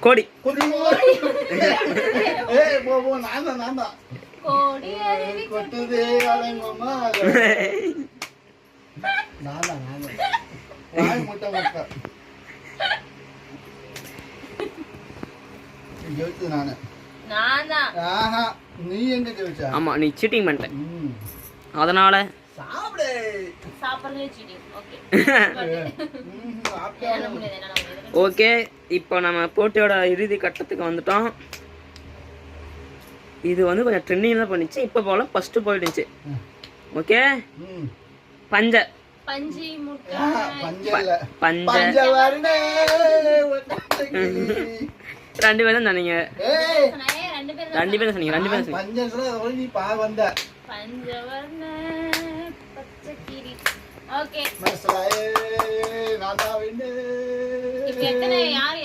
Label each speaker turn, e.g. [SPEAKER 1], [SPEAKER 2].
[SPEAKER 1] கோடி.
[SPEAKER 2] நான் கொட்டுதே அடங்கம்மா. நான் வாய் முட்டை முட்டை ஜெயிச்சு நானு. ஆஹா, நீ எங்க ஜெயிச்சா?
[SPEAKER 1] ஆமா, நீ சீட்டிங் பண்ணிட்ட. அதனால
[SPEAKER 2] சாப்பிடு.
[SPEAKER 3] சாப்பிடுறது சீட்டிங்.
[SPEAKER 1] ஓகே, இப்போ நம்ம போட்டியோட இறுதி கட்டத்துக்கு வந்துட்டோம். இது வந்து கொஞ்சம் ட்ரெண்டிங் தான் பண்ணிச்சு. இப்போ போல ஃபர்ஸ்ட் போயிடுச்சு. ஓகே, பஞ்ச
[SPEAKER 3] பஞ்சி முட்டை
[SPEAKER 1] பஞ்ச ரெண்டு பேரும் சொன்னீங்க. ரெண்டு பேரும் சொன்னீங்க.
[SPEAKER 2] நீ பா வந்த
[SPEAKER 3] பஞ்சவர்ண பச்சைக்கிளி. ஓகே,
[SPEAKER 2] நான் தான்
[SPEAKER 3] இப்போ எத்தனை யார்